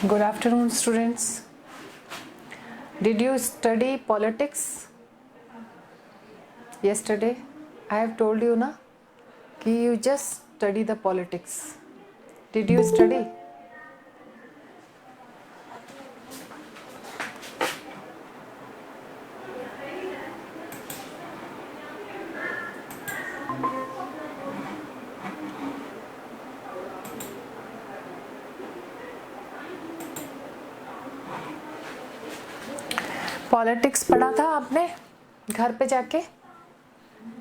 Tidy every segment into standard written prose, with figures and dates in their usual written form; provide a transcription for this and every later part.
Good afternoon, students. Did you study politics yesterday? I have told you na कि you just study the politics. Did you study? Politics पढ़ा था आपने घर पे जाके?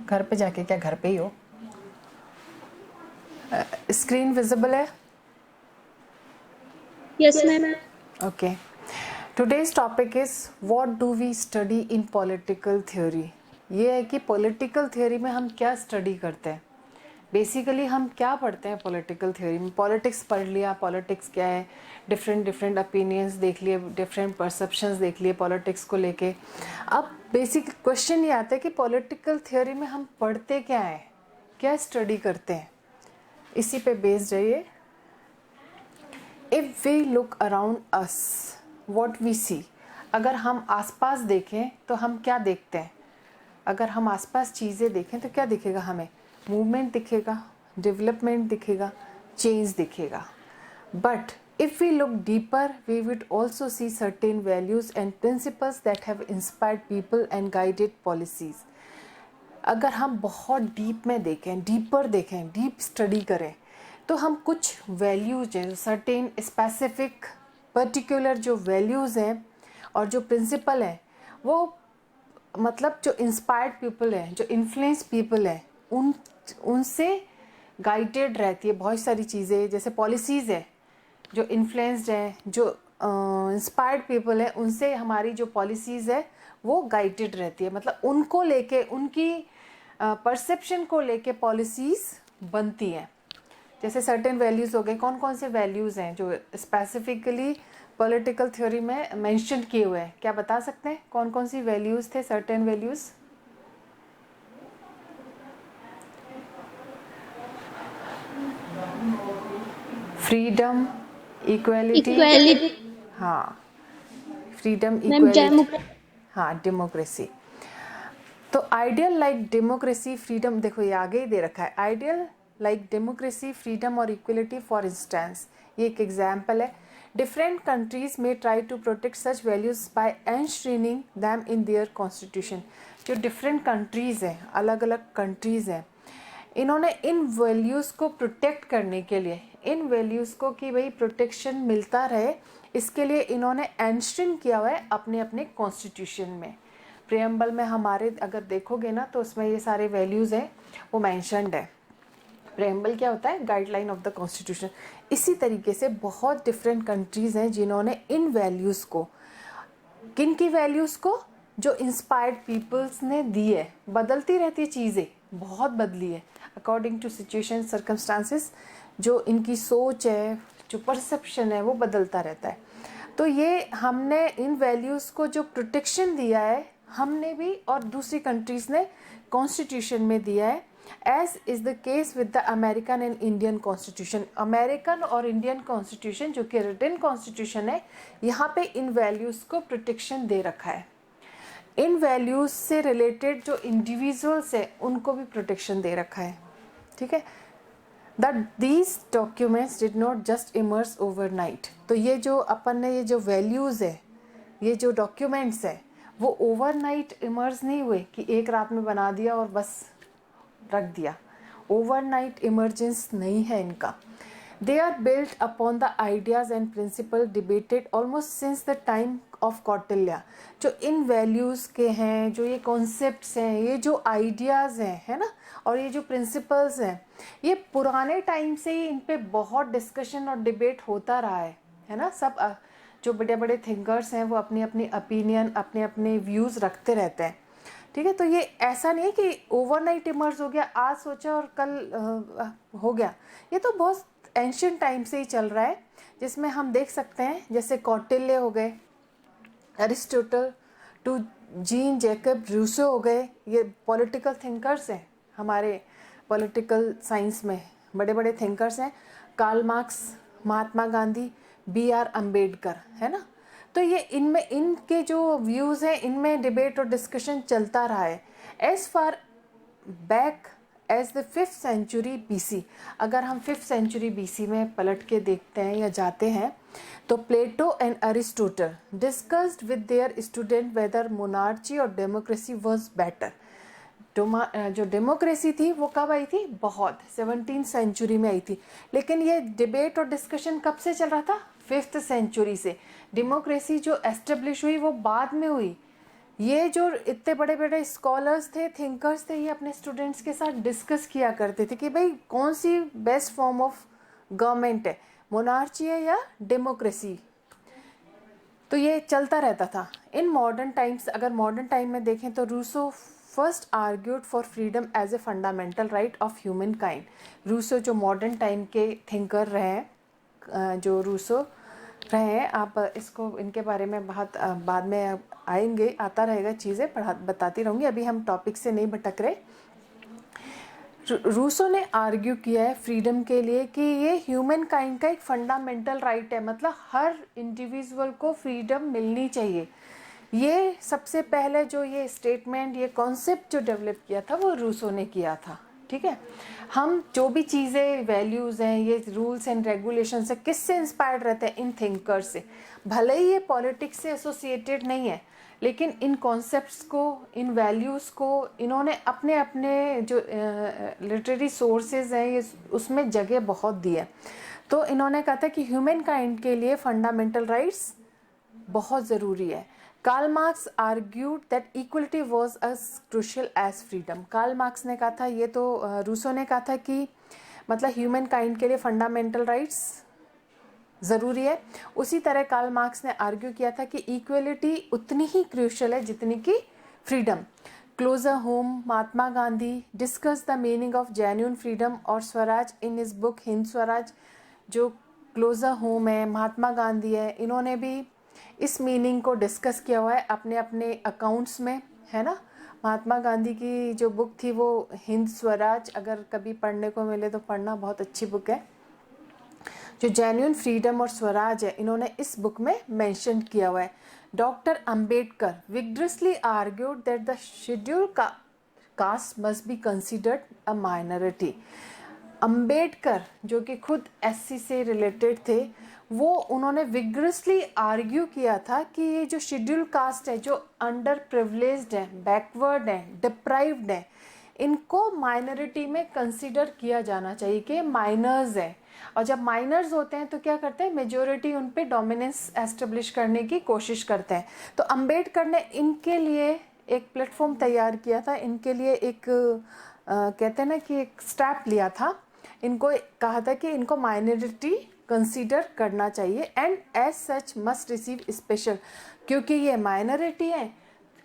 घर पे जाके क्या, घर पे ही हो? स्क्रीन विजिबल है? Yes, ma'am. Okay. Today's topic is what do we study in political theory? ये है कि पॉलिटिकल थियोरी में हम क्या स्टडी करते हैं. बेसिकली हम क्या पढ़ते हैं पॉलिटिकल थ्योरी में? पॉलिटिक्स पढ़ लिया, पॉलिटिक्स क्या है, डिफरेंट ओपिनियंस देख लिए, डिफरेंट परसेप्शंस देख लिए पॉलिटिक्स को लेके. अब बेसिक क्वेश्चन ये आता है कि पॉलिटिकल थ्योरी में हम पढ़ते क्या हैं, क्या स्टडी करते हैं. इसी पे बेस्ड है ये. If we look around us what we see, अगर हम आसपास देखें तो हम क्या देखते हैं? अगर हम आसपास चीज़ें देखें तो क्या दिखेगा हमें? मूवमेंट दिखेगा, डेवलपमेंट दिखेगा, चेंज दिखेगा. But if we look deeper we would also see certain values and principles that have inspired people and guided policies. अगर हम बहुत डीप में देखें, डीपर देखें, डीप स्टडी करें, तो हम कुछ वैल्यूज हैं, सर्टेन स्पेसिफिक पर्टिकुलर जो वैल्यूज़ हैं और जो प्रिंसिपल हैं, वो मतलब जो इंस्पायर्ड पीपल है, जो इन्फ्लुएंस पीपल है, उनसे गाइडेड रहती है बहुत सारी चीज़ें. जैसे पॉलिसीज़ है, जो इन्फ्लुएंस्ड है, जो इंस्पायर्ड पीपल है, उनसे हमारी जो पॉलिसीज़ है वो गाइडेड रहती है. मतलब उनको लेके, उनकी परसेप्शन को लेके पॉलिसीज़ बनती हैं. जैसे सर्टेन वैल्यूज़ हो गए. कौन कौन से वैल्यूज़ हैं जो स्पेसिफिकली पॉलिटिकल थ्योरी में मेंशन किए हुए हैं? क्या बता सकते हैं कौन कौन सी वैल्यूज़ थे, सर्टेन वैल्यूज़? Freedom, equality. हाँ, फ्रीडम, इक्वालिटी. हाँ, डेमोक्रेसी. तो आइडियल लाइक डेमोक्रेसी, फ्रीडम, देखो ये आगे ही दे रखा है. आइडियल लाइक डेमोक्रेसी, फ्रीडम और इक्वलिटी. फॉर इंस्टेंस, ये एक एग्जाम्पल है. डिफरेंट कंट्रीज में try to protect such values by enshrining them in their constitution. जो डिफरेंट कंट्रीज़ हैं, अलग अलग कंट्रीज़ हैं, इन्होंने इन वैल्यूज़ को प्रोटेक्ट करने के लिए, इन वैल्यूज़ को कि भाई प्रोटेक्शन मिलता रहे, इसके लिए इन्होंने एनश्रिन किया हुआ है अपने अपने कॉन्स्टिट्यूशन में. प्रियम्बल में हमारे अगर देखोगे ना तो उसमें ये सारे वैल्यूज़ हैं वो मैंशनड है. प्रेम्बल क्या होता है? Guideline of the constitution. इसी तरीके से बहुत डिफरेंट कंट्रीज़ हैं जिन्होंने इन वैल्यूज़ को, किन की वैल्यूज़ को? जो इंस्पायर्ड पीपल्स ने दी है. बदलती रहती है चीज़ें, बहुत बदली है अकॉर्डिंग टू सिचुएशन, सर्कमस्टांसेस. जो इनकी सोच है, जो परसेप्शन है, वो बदलता रहता है. तो ये हमने इन वैल्यूज़ को जो प्रोटेक्शन दिया है, हमने भी और दूसरी कंट्रीज़ ने कॉन्स्टिट्यूशन में दिया है. As is the case with the American and Indian constitution. American और इंडियन कॉन्स्टिट्यूशन जो कि रिटन कॉन्स्टिट्यूशन है, यहाँ पे इन वैल्यूज़ को प्रोटेक्शन दे रखा है. इन वैल्यूज़ से रिलेटेड जो इंडिविजुअल्स है उनको भी प्रोटेक्शन दे रखा है. ठीक है. That these documents did not just immerse overnight. तो ये जो अपन ने, ये जो वैल्यूज़ है, ये जो डॉक्यूमेंट्स है, वो ओवरनाइट इमर्स नहीं हुए कि एक रात में बना दिया और बस रख दिया. ओवरनाइट इमरजेंस नहीं है इनका. They are built upon the ideas and principles debated almost since the time of Kautilya. जो इन वैल्यूज़ के हैं, जो ये कॉन्सेप्ट्स हैं, ये जो आइडियाज़ हैं, है ना, और ये जो प्रिंसिपल्स हैं, ये पुराने टाइम से ही इन पे बहुत डिस्कशन और डिबेट होता रहा है ना. सब जो बड़े बड़े थिंकर्स हैं वो अपनी अपनी ओपिनियन, अपने अपने व्यूज़ रखते रहते हैं. ठीक है. तो ये ऐसा नहीं है कि ओवरनाइट इमर्ज हो गया, आज सोचा और कल हो गया. ये तो बहुत एंशियंट टाइम से ही चल रहा है, जिसमें हम देख सकते हैं जैसे कौटिल्य हो गए, Aristotle to Jean Jacob Rousseau हो गए. ये पॉलिटिकल थिंकर्स हैं, हमारे पॉलिटिकल साइंस में बड़े बड़े थिंकर्स हैं. Karl Marx, Mahatma Gandhi, B.R. Ambedkar, है ना। तो ये इनमें इनके जो व्यूज़ हैं इनमें डिबेट और डिस्कशन चलता रहा है as far back as the 5th century BC। अगर हम 5th सेंचुरी BC में पलट के देखते हैं या जाते हैं तो Plato and Aristotle discussed with their student whether monarchy और डेमोक्रेसी वाज बेटर। जो डेमोक्रेसी थी वो कब आई थी, बहुत 17th सेंचुरी में आई थी, लेकिन ये डिबेट और डिस्कशन कब से चल रहा था, 5th सेंचुरी से। डेमोक्रेसी जो एस्टेब्लिश हुई वो बाद में हुई। ये जो इतने बड़े बड़े स्कॉलर्स थे, थिंकर्स थे, ये अपने स्टूडेंट्स के साथ डिस्कस किया करते थे कि भाई कौन सी बेस्ट फॉर्म ऑफ गवर्नमेंट है, मोनार्ची है या डेमोक्रेसी। तो ये चलता रहता था। इन मॉडर्न टाइम्स, अगर मॉडर्न टाइम में देखें तो Rousseau first argued for freedom as a fundamental right of humankind. Rousseau जो मॉडर्न टाइम के थिंकर रहे हैं, जो रूसो रहे हैं, आप इसको इनके बारे में बहुत बाद में आएंगे, आता रहेगा, चीज़ें बताती रहूँगी, अभी हम टॉपिक से नहीं भटक रहे। रूसो ने आर्ग्यू किया है फ्रीडम के लिए कि ये ह्यूमन काइंड का एक फंडामेंटल राइट है, मतलब हर इंडिविजुअल को फ्रीडम मिलनी चाहिए। ये सबसे पहले जो ये स्टेटमेंट, ये कॉन्सेप्ट जो डेवलप किया था वो रूसो ने किया था, ठीक है। हम जो भी चीज़ें, वैल्यूज़ हैं, ये रूल्स एंड रेगुलेशन से किससे इंस्पायर्ड रहते हैं, इन थिंकर्स से। भले ही ये पॉलिटिक्स से एसोसिएटेड नहीं है, लेकिन इन कॉन्सेप्ट्स को, इन वैल्यूज़ को इन्होंने अपने अपने जो लिटरेरी सोर्सेज हैं ये उसमें जगह बहुत दी है। तो इन्होंने कहा था कि ह्यूमन काइंड के लिए फंडामेंटल राइट्स बहुत ज़रूरी है। Karl Marx argued that equality was as crucial as freedom. Karl Marx ने कहा था, ये तो रूसो ने कहा था कि मतलब ह्यूमन काइंड के लिए फंडामेंटल राइट्स ज़रूरी है। उसी तरह कार्ल मार्क्स ने आर्ग्यू किया था कि इक्वलिटी उतनी ही क्रूशियल है जितनी कि freedom. Closer home, Mahatma Gandhi discuss the meaning of genuine freedom और swaraj in his book Hind Swaraj. जो क्लोजर होम है, महात्मा गांधी है, इन्होंने भी इस मीनिंग को डिस्कस किया हुआ है अपने अपने अकाउंट्स में, है ना। महात्मा गांधी की जो बुक थी वो हिंद स्वराज, अगर कभी पढ़ने को मिले तो पढ़ना, बहुत अच्छी बुक है। जो जेन्युइन फ्रीडम और स्वराज है, इन्होंने इस बुक में मेंशन किया हुआ है। Doctor Ambedkar vigorously argued that the schedule caste must be considered a minority. Ambedkar जो कि खुद SC से रिलेटेड थे, वो उन्होंने विग्रसली आर्ग्यू किया था कि ये जो शेड्यूल कास्ट है, जो अंडर प्रिविलेज्ड है, बैकवर्ड है, डिप्राइव्ड है, इनको माइनॉरिटी में कंसीडर किया जाना चाहिए कि माइनर्स है। और जब माइनर्स होते हैं तो क्या करते हैं, मेजोरिटी उन पे डोमिनेंस एस्टेब्लिश करने की कोशिश करते हैं। तो अंबेडकर ने इनके लिए एक प्लेटफॉर्म तैयार किया था, इनके लिए एक कहते हैं ना कि एक स्टेप लिया था। इनको कहा था कि इनको माइनॉरिटी कंसीडर करना चाहिए and as such must receive special, क्योंकि ये माइनॉरिटी है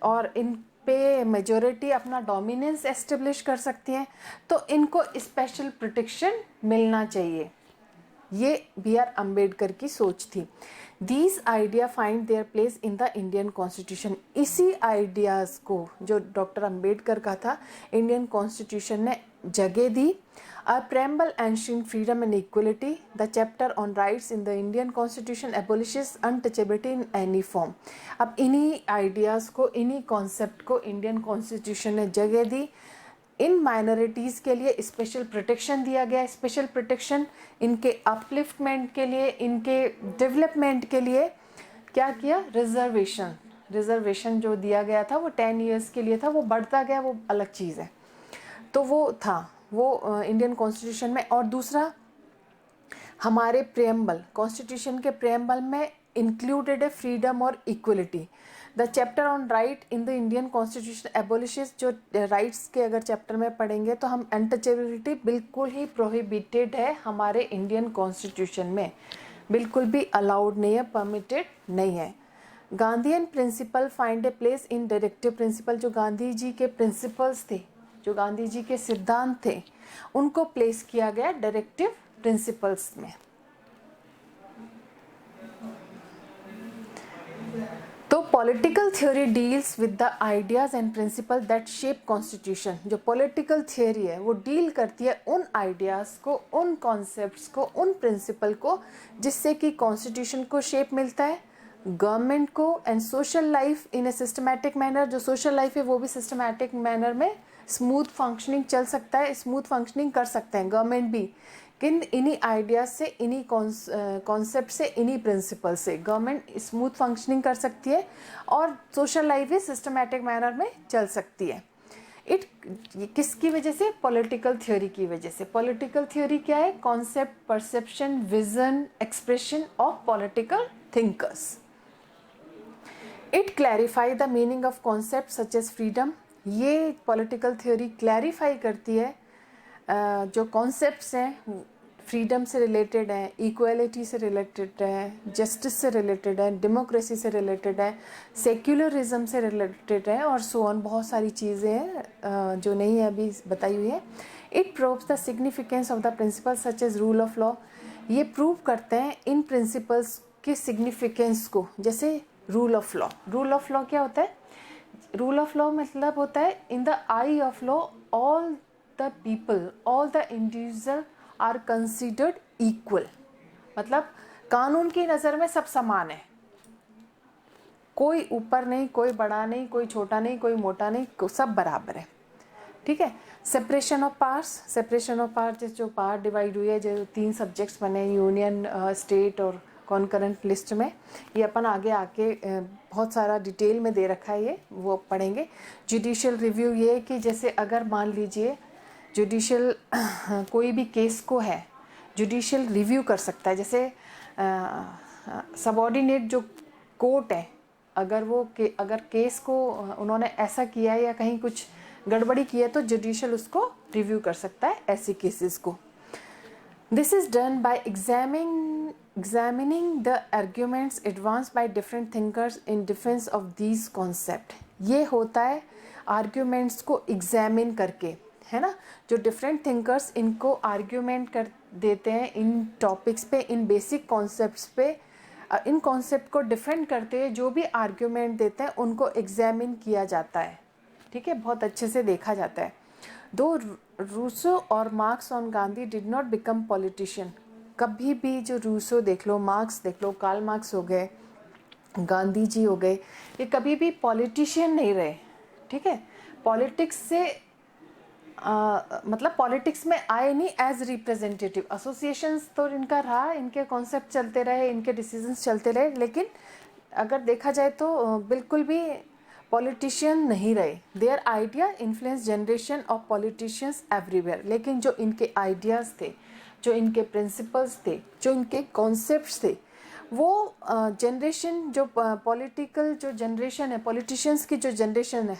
और इन पे मेजॉरिटी अपना डोमिनेंस एस्टेब्लिश कर सकती हैं, तो इनको स्पेशल प्रोटेक्शन मिलना चाहिए। ये B.R. अम्बेडकर की सोच थी। These idea find their place in the Indian constitution. इसी आइडियाज़ को जो डॉक्टर अम्बेडकर का था, इंडियन कॉन्स्टिट्यूशन ने जगह दी। A preamble ensuring freedom and equality, the chapter on rights in the Indian Constitution abolishes untouchability in any form. अब इन्हीं ideas को, इन्हीं कॉन्सेप्ट को इंडियन कॉन्स्टिट्यूशन ने जगह दी। इन माइनॉरिटीज़ के लिए स्पेशल प्रोटेक्शन दिया गया। स्पेशल प्रोटेक्शन इनके अपलिफ्टमेंट के लिए, इनके डेवलपमेंट के लिए क्या किया, रिजर्वेशन जो दिया गया था वो 10 ईयर्स के लिए था, वो बढ़ता गया, वो अलग चीज़ है। तो वो था वो इंडियन कॉन्स्टिट्यूशन में। और दूसरा, हमारे प्रेम्बल, कॉन्स्टिट्यूशन के प्रेम्बल में इंक्लूडेड है फ्रीडम और equality. The chapter on right in the Indian constitution abolishes. जो राइट्स के अगर चैप्टर में पढ़ेंगे तो हम अनटचेबिलिटी बिल्कुल ही प्रोहिबिटेड है हमारे इंडियन कॉन्स्टिट्यूशन में, बिल्कुल भी अलाउड नहीं है, परमिटेड नहीं है। Gandhian principle find a place in directive principle. जो गांधी जी के प्रिंसिपल्स थे, जो गांधी जी के सिद्धांत थे, उनको प्लेस किया गया डायरेक्टिव प्रिंसिपल्स में। तो political theory deals with the ideas and principal that shape constitution. जो पॉलिटिकल थ्योरी है वो डील करती है उन आइडियाज को, उन कॉन्सेप्ट्स को, उन प्रिंसिपल को जिससे कि कॉन्स्टिट्यूशन को शेप मिलता है, गवर्नमेंट को and social life in A systematic manner. जो सोशल लाइफ है वो भी सिस्टमैटिक मैनर में स्मूथ फंक्शनिंग चल सकता है, स्मूथ फंक्शनिंग कर सकते हैं गवर्नमेंट भी, किन इन्हीं आइडियाज से, इन्हीं कॉन्सेप्ट से, इन्हीं प्रिंसिपल से गवर्नमेंट स्मूथ फंक्शनिंग कर सकती है और सोशल लाइफ भी सिस्टमैटिक मैनर में चल सकती है। किसकी वजह से? पॉलिटिकल थ्योरी की वजह से। पॉलिटिकल थ्योरी क्या है? Concept, perception, vision, expression of political thinkers. It clarify the meaning of concept such as freedom. ये पॉलिटिकल थ्योरी क्लैरिफाई करती है जो कॉन्सेप्ट्स हैं, फ्रीडम से रिलेटेड है, इक्वालिटी से रिलेटेड है, जस्टिस से रिलेटेड है, डेमोक्रेसी से रिलेटेड है, सेक्युलरिज्म से रिलेटेड है और सो ऑन। बहुत सारी चीज़ें हैं जो नहीं है अभी बताई हुई है। It proves the significance of the principle such as rule of law. ये प्रूव करते हैं इन प्रिंसिपल्स के सिग्निफिकेंस को, जैसे rule of law. Rule of law क्या होता है? रूल ऑफ लॉ मतलब होता है in the eye of law all the people, all the individual are considered equal. मतलब कानून की नज़र में सब समान है, कोई ऊपर नहीं, कोई बड़ा नहीं, कोई छोटा नहीं, कोई मोटा नहीं, सब बराबर है। ठीक है। Separation of powers. Separation of power, जो पावर डिवाइड हुई है, जो 3 सब्जेक्ट्स बने, यूनियन, स्टेट और कॉन्करेंट लिस्ट में, ये अपन आगे आके बहुत सारा डिटेल में दे रखा है, ये वो पढ़ेंगे। जुडिशियल रिव्यू, ये कि जैसे अगर मान लीजिए जुडिशियल कोई भी केस को है, जुडिशियल रिव्यू कर सकता है। जैसे सबऑर्डिनेट जो कोर्ट है, अगर केस को उन्होंने ऐसा किया है या कहीं कुछ गड़बड़ी की है तो जुडिशियल उसको रिव्यू कर सकता है ऐसे केसेस को। This is done by examining the arguments advanced by different thinkers in defense of these concept। ये होता है आर्ग्यूमेंट्स को एग्जामिन करके, है ना। जो डिफरेंट थिंकर्स इनको आर्ग्यूमेंट कर देते हैं इन टॉपिक्स पे, इन बेसिक कॉन्सेप्ट्स पे, इन कॉन्सेप्ट को डिफेंड करते हैं, जो भी आर्ग्यूमेंट देते हैं उनको एग्जामिन किया जाता है। ठीक है, बहुत अच्छे से देखा जाता है। दो रूसो और मार्क्स और Gandhi did not become politician. कभी भी जो रूसो देख लो, मार्क्स देख लो, कार्ल मार्क्स हो गए, गांधी जी हो गए, ये कभी भी पॉलिटिशियन नहीं रहे। ठीक है, पॉलिटिक्स से मतलब पॉलिटिक्स में आए नहीं एज रिप्रेजेंटेटिव। एसोसिएशंस तो इनका रहा, इनके कॉन्सेप्ट चलते रहे, इनके डिसीजंस चलते रहे, लेकिन अगर देखा जाए तो बिल्कुल भी पॉलिटिशियन नहीं रहे। Their idea influence generation of politicians everywhere. लेकिन जो इनके आइडियाज़ थे, जो इनके प्रिंसिपल्स थे, जो इनके कॉन्सेप्ट्स थे, वो जनरेशन, जो पॉलिटिकल जो जनरेशन है, पॉलिटिशियंस की जो जनरेशन है,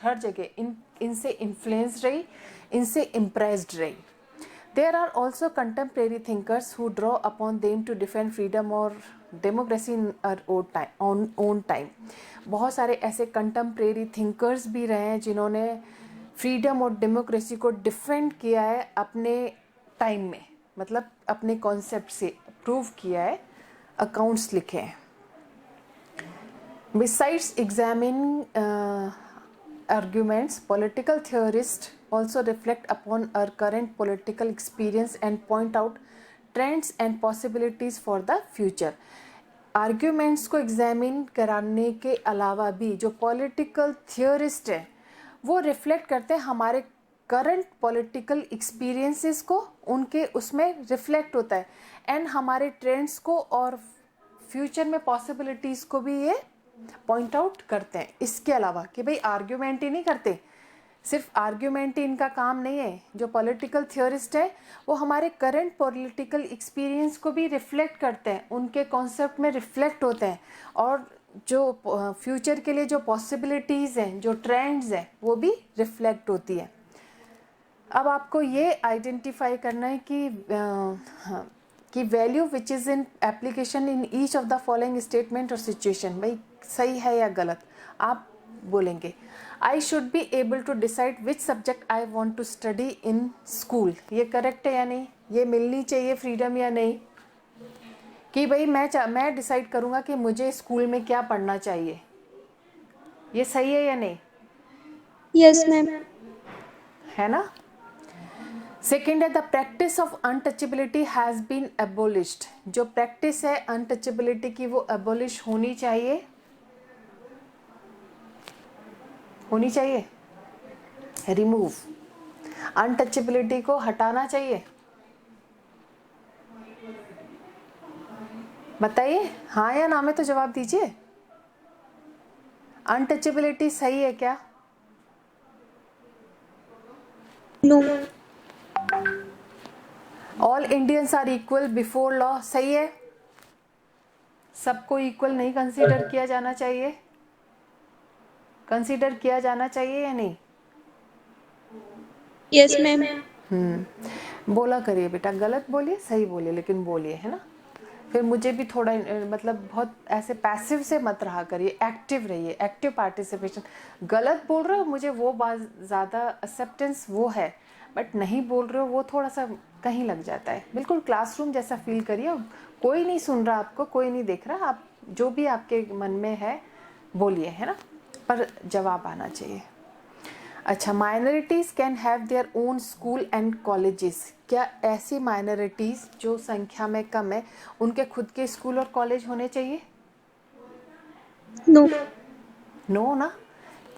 हर जगह इनसे इन्फ्लुएंस रही, इनसे इम्प्रेस्ड रही। There are also contemporary thinkers who draw upon them to defend freedom और democracy in our own time. बहुत सारे ऐसे कंटेम्प्रेरी थिंकर्स भी रहे हैं जिन्होंने फ्रीडम और डेमोक्रेसी को डिफेंड किया है अपने टाइम में, मतलब अपने कॉन्सेप्ट से प्रूव किया है, अकाउंट्स लिखे हैं। Besides examining arguments, political theorists also reflect upon our current political experience and point out trends and possibilities for the future। Arguments को एग्जामिन कराने के अलावा भी जो पॉलिटिकल थियोरिस्ट है वो रिफ्लेक्ट करते हैं हमारे करंट पॉलिटिकल एक्सपीरियंसेस को, उनके उसमें रिफ्लेक्ट होता है, एंड हमारे ट्रेंड्स को और फ्यूचर में पॉसिबिलिटीज़ को भी ये पॉइंट आउट करते हैं। इसके अलावा कि भाई आर्ग्यूमेंट ही नहीं करते, सिर्फ आर्ग्यूमेंट ही इनका काम नहीं है। जो पॉलिटिकल थियोरिस्ट है वो हमारे करंट पॉलिटिकल एक्सपीरियंस को भी रिफ्लेक्ट करते हैं, उनके कॉन्सेप्ट में रिफ्लेक्ट होते हैं, और जो फ्यूचर के लिए जो पॉसिबिलिटीज़ हैं, जो ट्रेंड्स हैं, वो भी रिफ्लेक्ट होती है। अब आपको ये आइडेंटिफाई करना है कि value which is in application in each of the following statement और सिचुएशन, भाई सही है या गलत। आप बोलेंगे I should be able to decide which subject I want to study in school, ये करेक्ट है या नहीं, ये मिलनी चाहिए फ्रीडम या नहीं, कि भाई मैं डिसाइड करूँगा कि मुझे स्कूल में क्या पढ़ना चाहिए, ये सही है या नहीं? Yes ma'am. है ना? सेकेंड है the practice of untouchability has been abolished. जो प्रैक्टिस है अनटचेबिलिटी की वो एबोलिश होनी चाहिए, होनी चाहिए, रिमूव, अनटचेबिलिटी को हटाना चाहिए। बताइए हाँ या ना में तो जवाब दीजिए। अनटचेबिलिटी सही है क्या? No. All Indians are equal before law सही है? सबको इक्वल नहीं कंसीडर किया जाना चाहिए? कंसीडर किया जाना चाहिए या नहीं? Yes ma'am. बोला करिए बेटा, गलत बोलिए सही बोलिए लेकिन बोलिए, है ना? फिर मुझे भी थोड़ा मतलब बहुत ऐसे पैसिव से मत रहा करिए, एक्टिव रहिए, एक्टिव पार्टिसिपेशन। गलत बोल रहे हो मुझे वो बात ज़्यादा एक्सेप्टेंस वो है, बट नहीं बोल रहे हो वो थोड़ा सा कहीं लग जाता है। बिल्कुल क्लासरूम जैसा फील करिए, कोई नहीं सुन रहा आपको, कोई नहीं देख रहा, आप जो भी आपके मन में है बोलिए, है ना? पर जवाब आना चाहिए। अच्छा, minorities can have their own school and colleges. क्या ऐसी माइनॉरिटीज़ जो संख्या में कम है उनके खुद के स्कूल और कॉलेज होने चाहिए? नो। नो ना,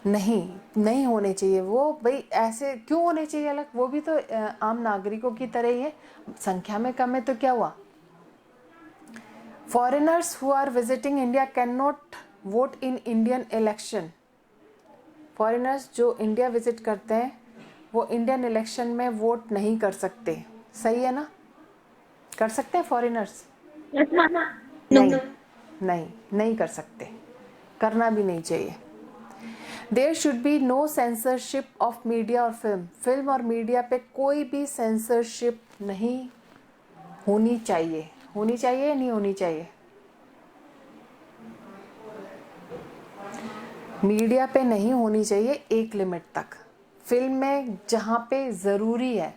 नहीं, नहीं होने चाहिए वो। भाई ऐसे क्यों होने चाहिए अलग? वो भी तो आम नागरिकों की तरह ही है। संख्या में कम है तो क्या हुआ? Foreigners who are visiting India can not vote in Indian election. Foreigners जो इंडिया विजिट करते हैं वो इंडियन इलेक्शन में वोट नहीं कर सकते, सही है ना? कर सकते हैं फॉरेनर्स? नो। नहीं, नहीं, नहीं कर सकते, करना भी नहीं चाहिए। There should be no censorship of media और फिल्म। फिल्म और मीडिया पे कोई भी सेंसरशिप नहीं होनी चाहिए। होनी चाहिए या नहीं होनी चाहिए? मीडिया पे नहीं होनी चाहिए एक लिमिट तक। फिल्म में जहाँ पे ज़रूरी है,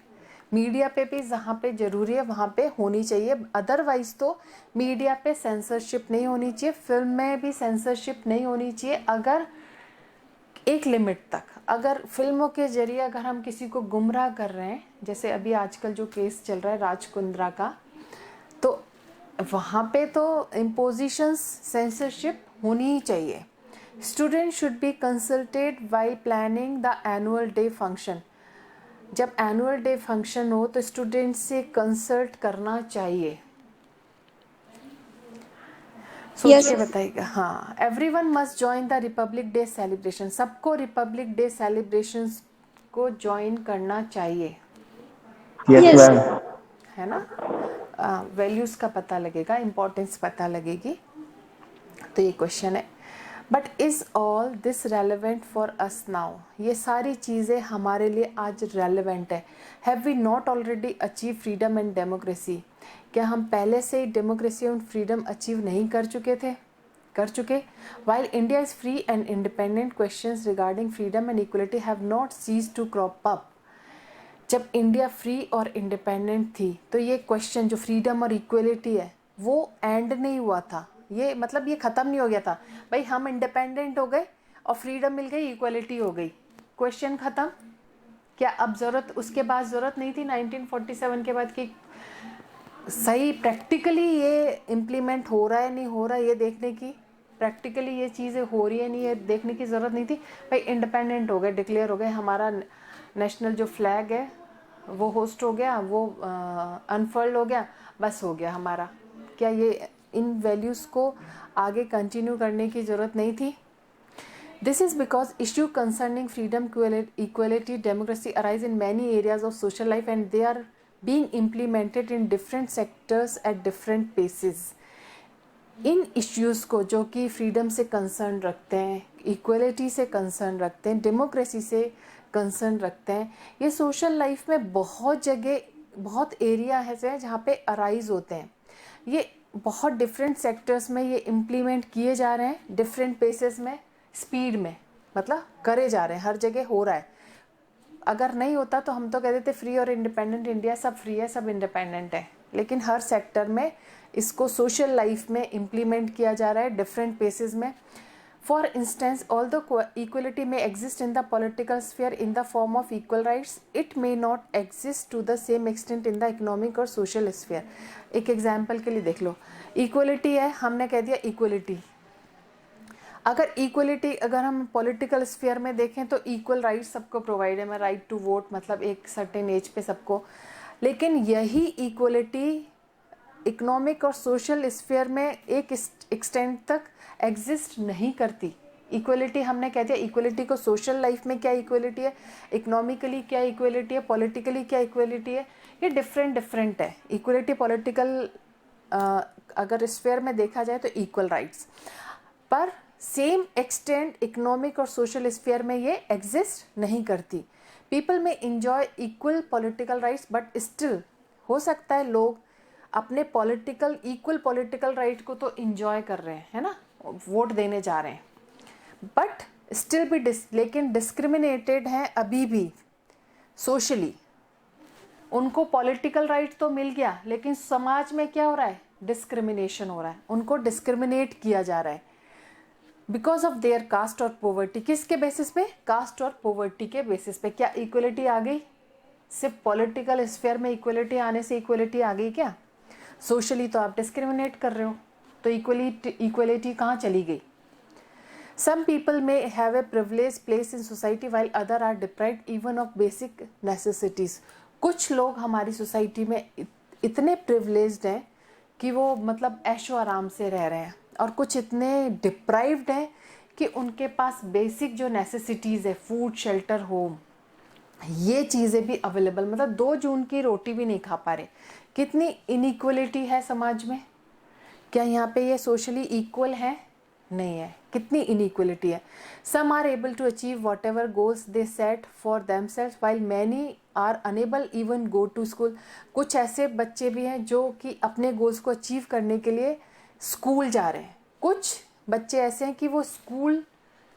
मीडिया पे भी जहाँ पे ज़रूरी है वहाँ पे होनी चाहिए। अदरवाइज़ तो मीडिया पे सेंसरशिप नहीं होनी चाहिए, फिल्म में भी सेंसरशिप नहीं होनी चाहिए। अगर एक लिमिट तक, अगर फिल्मों के जरिए अगर हम किसी को गुमराह कर रहे हैं, जैसे अभी आजकल जो केस चल रहा है राज कुंद्रा का, तो वहाँ पे तो इम्पोजिशंस सेंसरशिप होनी ही चाहिए। Student should be consulted while planning the annual day function. जब एनुअल डे फंक्शन हो तो स्टूडेंट से कंसल्ट करना चाहिए। सोच के बताइएगा। हाँ, everyone must join the Republic day celebration. सबको रिपब्लिक डे सेलिब्रेशन को ज्वाइन करना चाहिए, यस मैम। है ना? वैल्यूज़ का पता लगेगा, इम्पोर्टेंस पता लगेगी। तो ये क्वेश्चन है, but is all this relevant for us now? ये सारी चीज़ें हमारे लिए आज रेलिवेंट है। Have we not already achieve freedom and democracy? क्या हम पहले से ही डेमोक्रेसी एंड फ्रीडम अचीव नहीं कर चुके थे? कर चुके। While India is free and independent, questions regarding freedom and equality have not cease to crop up. जब इंडिया फ्री और इंडिपेंडेंट थी तो ये क्वेश्चन जो फ्रीडम और इक्वलिटी है वो एंड नहीं हुआ था। ये मतलब ये ख़त्म नहीं हो गया था। भाई हम इंडिपेंडेंट हो गए और फ्रीडम मिल गई, इक्वलिटी हो गई, क्वेश्चन ख़त्म। क्या अब ज़रूरत, उसके बाद ज़रूरत नहीं थी 1947 के बाद कि सही प्रैक्टिकली ये इम्प्लीमेंट हो रहा है नहीं हो रहा है ये देखने की, प्रैक्टिकली ये चीज़ें हो रही है नहीं ये देखने की ज़रूरत नहीं थी। भाई इंडिपेंडेंट हो गए, डिक्लेयर हो गए, हमारा नेशनल जो फ्लैग है वो होस्ट हो गया, वो अनफर्ल्ड हो गया, बस हो गया हमारा। क्या ये इन वैल्यूज़ को आगे कंटिन्यू करने की ज़रूरत नहीं थी? This is because issue concerning freedom, equality, democracy arise in many areas of social life and they are being implemented in different sectors at different paces. In issues को जो कि फ्रीडम से कंसर्न रखते हैं, इक्वलिटी से concern रखते हैं, democracy से कंसर्न रखते हैं, ये सोशल लाइफ में बहुत जगह, बहुत एरिया है जहाँ पे अराइज होते हैं। ये बहुत डिफरेंट सेक्टर्स में ये इम्प्लीमेंट किए जा रहे हैं, डिफरेंट पेसेस में, स्पीड में, मतलब करे जा रहे हैं, हर जगह हो रहा है। अगर नहीं होता तो हम तो कह देते फ्री और इंडिपेंडेंट इंडिया, सब फ्री है सब इंडिपेंडेंट है, लेकिन हर सेक्टर में इसको सोशल लाइफ में इम्प्लीमेंट किया जा रहा है डिफरेंट पेसेस में। For instance, although equality may exist in the political sphere in the form of equal rights, it may not exist to the same extent in the economic और social sphere. एक example के लिए देख लो, equality है, हमने कह दिया equality. अगर equality अगर हम political sphere में देखें तो equal rights सबको provide है, मैं right to vote मतलब एक certain age पे सबको, लेकिन यही equality इकोनॉमिक और सोशल स्फीयर में एक एक्सटेंट तक एग्जिस्ट नहीं करती. इक्वलिटी हमने कह दिया, इक्वलिटी को सोशल लाइफ में क्या इक्वलिटी है, इकोनॉमिकली क्या इक्वलिटी है, पॉलिटिकली क्या इक्वलिटी है, ये डिफरेंट है. इक्वलिटी पॉलिटिकल अगर स्फीयर में देखा जाए तो इक्वल राइट्स, पर सेम एक्सटेंट इकोनॉमिक और सोशल स्फीयर में ये एग्जिस्ट नहीं करती. पीपल में enjoy equal political rights but still हो सकता है लोग अपने इक्वल पॉलिटिकल राइट को तो इंजॉय कर रहे हैं, है ना, वोट देने जा रहे हैं, बट स्टिल भी लेकिन डिस्क्रिमिनेटेड हैं अभी भी सोशली. उनको पॉलिटिकल राइट तो मिल गया लेकिन समाज में क्या हो रहा है, डिस्क्रिमिनेशन हो रहा है, उनको डिस्क्रिमिनेट किया जा रहा है बिकॉज ऑफ देयर कास्ट और पॉवर्टी. किसके बेसिस पे, कास्ट और पॉवर्टी के बेसिस पे. क्या इक्वलिटी आ गई, सिर्फ पॉलिटिकल स्फीयर में इक्वलिटी आने से इक्वलिटी आ गई क्या? सोशली तो आप डिस्क्रिमिनेट कर रहे हो, तो इक्वलिटी कहाँ चली गई? Some people may have a privilege place in society while other are deprived even of basic necessities. कुछ लोग हमारी सोसाइटी में इतने प्रिविलेज्ड हैं कि वो मतलब ऐशो आराम से रह रहे हैं, और कुछ इतने डिप्राइव्ड हैं कि उनके पास बेसिक जो नेसेसिटीज़ है, फूड, शेल्टर, होम, ये चीज़ें भी अवेलेबल, मतलब 2 जून की रोटी भी नहीं खा पा रहे. कितनी इनइक्वलिटी है समाज में. क्या यहाँ पे ये सोशली इक्वल है? नहीं है. कितनी इनइक्वलिटी है. Some are able to achieve whatever goals they set for themselves while many are unable even go to school. कुछ ऐसे बच्चे भी हैं जो कि अपने गोल्स को अचीव करने के लिए स्कूल जा रहे हैं. कुछ बच्चे ऐसे हैं कि वो स्कूल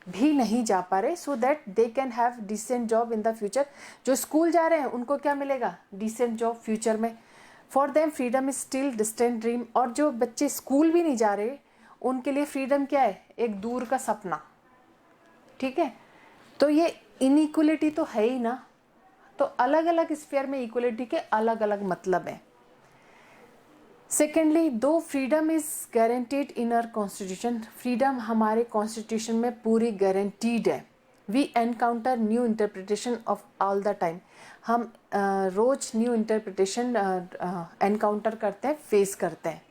भी नहीं जा पा रहे, so that they can have decent job in the future. जो स्कूल जा रहे हैं उनको क्या मिलेगा, डिसेंट जॉब फ्यूचर में. For them freedom is still distant dream. और जो बच्चे स्कूल भी नहीं जा रहे उनके लिए फ्रीडम क्या है, एक दूर का सपना. ठीक है, तो ये इनइक्वलिटी तो है ही ना. तो अलग अलग स्फीयर में इक्वलिटी के अलग अलग मतलब हैं. Secondly, though freedom is guaranteed in our constitution. Freedom हमारे कॉन्स्टिट्यूशन में पूरी गारंटीड है. We encounter new interpretation of all the time. हम रोज न्यू इंटरप्रिटेशन एनकाउंटर करते हैं, फेस करते हैं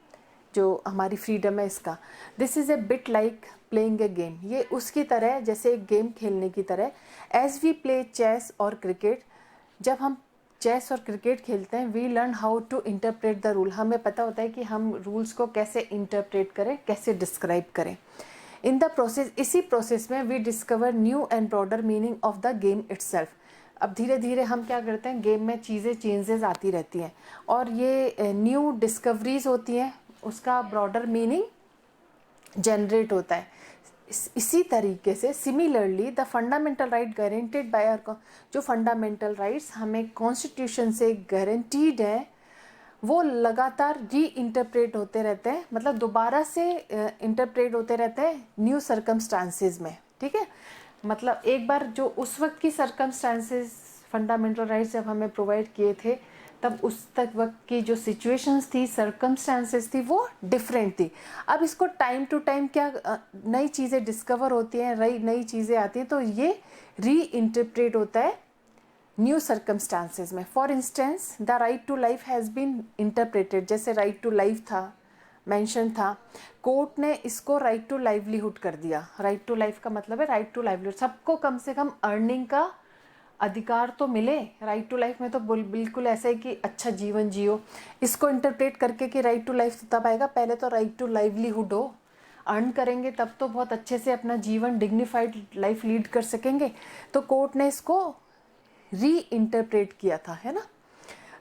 जो हमारी फ्रीडम है इसका. This is a bit like playing a game. ये उसकी तरह जैसे एक गेम खेलने की तरह. एज वी प्ले चेस और क्रिकेट, जब हम चेस और क्रिकेट खेलते हैं, we learn how to interpret the rule. हमें पता होता है कि हम रूल्स को कैसे इंटरप्रेट करें, कैसे डिस्क्राइब करें. इन द प्रोसेस, इसी प्रोसेस में we discover new and broader meaning of the game itself. अब धीरे धीरे हम क्या करते हैं, गेम में चीज़ें चेंजेस आती रहती हैं और ये न्यू डिस्कवरीज होती हैं, उसका ब्रॉडर मीनिंग जनरेट होता है. इसी तरीके से similarly the fundamental right guaranteed by our, जो फंडामेंटल राइट्स हमें कॉन्स्टिट्यूशन से गारंटीड है, वो लगातार री इंटरप्रेट होते रहते हैं, मतलब दोबारा से इंटरप्रेट होते रहते हैं न्यू सर्कमस्टांसेस में. ठीक है, मतलब एक बार जो उस वक्त की सर्कमस्टांसेस फंडामेंटल राइट्स जब हमें प्रोवाइड किए थे, तब उस तक वक्त की जो सिचुएशंस थी, सर्कमस्टांसेस थी, वो डिफरेंट थी. अब इसको टाइम टू टाइम क्या नई चीज़ें डिस्कवर होती हैं, नई चीज़ें आती हैं, तो ये री इंटरप्रेट होता है न्यू सर्कमस्टांसेस में. For instance, the right to life has been interpreted. जैसे राइट टू लाइफ था, मेंशन था, कोर्ट ने इसको राइट टू लाइवलीहुड कर दिया. राइट टू लाइफ का मतलब है राइट टू लाइवलीहुड. सबको कम से कम अर्निंग का अधिकार तो मिले. राइट टू लाइफ में तो बिल्कुल ऐसा है कि अच्छा जीवन जियो. इसको इंटरप्रेट करके कि राइट टू लाइफ तब आएगा, पहले तो राइट टू लाइवलीहुड हो. अर्न करेंगे तब तो बहुत अच्छे से अपना जीवन डिग्निफाइड लाइफ लीड कर सकेंगे. तो कोर्ट ने इसको री इंटरप्रेट किया था, है ना.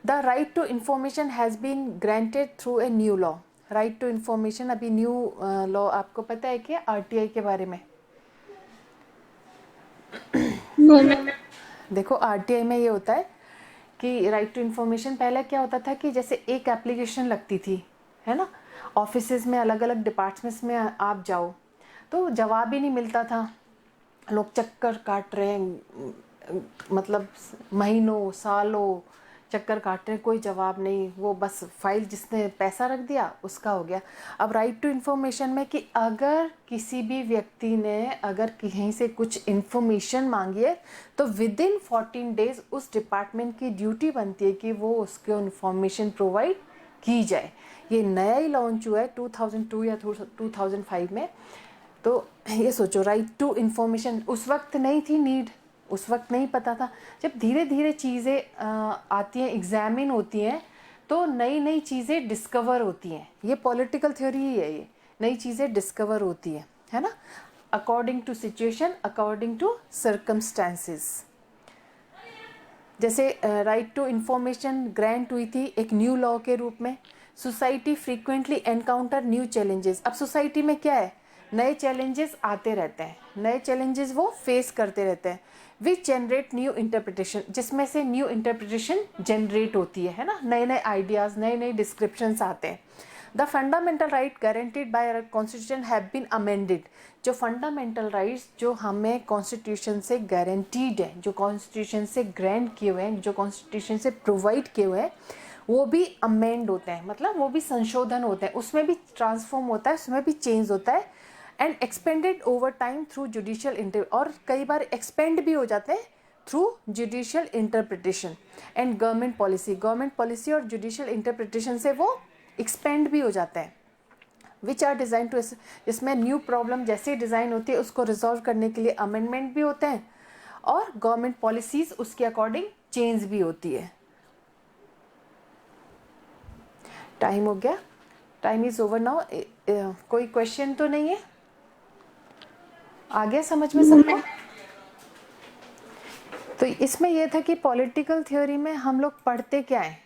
The right to information has been granted through a new law. Right to information अभी न्यू लॉ, आपको पता है क्या आरटीआई के बारे में? देखो, आरटीआई में ये होता है कि राइट टू इन्फॉर्मेशन, पहले क्या होता था कि जैसे एक एप्लीकेशन लगती थी, है ना, ऑफिसेज में अलग अलग डिपार्टमेंट्स में आप जाओ तो जवाब ही नहीं मिलता था, लोग चक्कर काट रहे हैं, मतलब महीनों सालों चक्कर काट रहे हैं, कोई जवाब नहीं, वो बस फाइल जिसने पैसा रख दिया उसका हो गया। अब राइट टू इन्फॉर्मेशन में कि अगर किसी भी व्यक्ति ने अगर कहीं से कुछ इन्फॉर्मेशन मांगी है तो विद इन 14 डेज उस डिपार्टमेंट की ड्यूटी बनती है कि वो उसको इन्फॉर्मेशन प्रोवाइड की जाए। ये नया ही लॉन्च हुआ है 2002 या 2005 में। तो ये सोचो, राइट टू इन्फॉर्मेशन उस वक्त नहीं थी नीड, उस वक्त नहीं पता था। जब धीरे धीरे चीज़ें आती हैं, एग्जामिन होती हैं, तो नई नई चीज़ें डिस्कवर होती हैं। ये पॉलिटिकल थ्योरी ही है, ये नई चीज़ें डिस्कवर होती है ना, according to situation, according to circumstances. जैसे राइट टू इन्फॉर्मेशन ग्रांट हुई थी एक न्यू लॉ के रूप में। Society frequently encounter new challenges. अब सोसाइटी में क्या है, नए चैलेंजेस आते रहते हैं, नए चैलेंजेस वो फेस करते रहते हैं, विच जनरेट न्यू इंटरप्रिटेशन, जिसमें से न्यू इंटरप्रिटेशन जनरेट होती है ना, नए नए आइडियाज़, नए नए डिस्क्रिप्शंस आते हैं। The fundamental right guaranteed by our constitution have been amended. जो फंडामेंटल राइट्स जो हमें कॉन्स्टिट्यूशन से गारंटीड है, जो कॉन्स्टिट्यूशन से ग्रांट किए हुए हैं, जो कॉन्स्टिट्यूशन से प्रोवाइड किए हुए हैं, वो भी अमेंड होते हैं, मतलब वो भी संशोधन होते हैं, उसमें भी ट्रांसफॉर्म होता है, उसमें भी चेंज होता है। And expanded over time through judicial और कई बार एक्सपेंड भी हो जाते हैं through judicial interpretation and government policy और जुडिशियल इंटरप्रिटेशन से वो एक्सपेंड भी हो जाता है। विच आर डिज़ाइन टू, जिसमें न्यू प्रॉब्लम जैसे डिज़ाइन होती है उसको रिजॉल्व करने के लिए अमेंडमेंट भी होते हैं और गवर्नमेंट पॉलिसीज उसके अकॉर्डिंग चेंज भी होती है। टाइम हो गया, टाइम इज ओवर नाउ। कोई क्वेश्चन तो नहीं है? आ गया समझ में सबको? तो इसमें यह था कि पॉलिटिकल थ्योरी में हम लोग पढ़ते क्या है,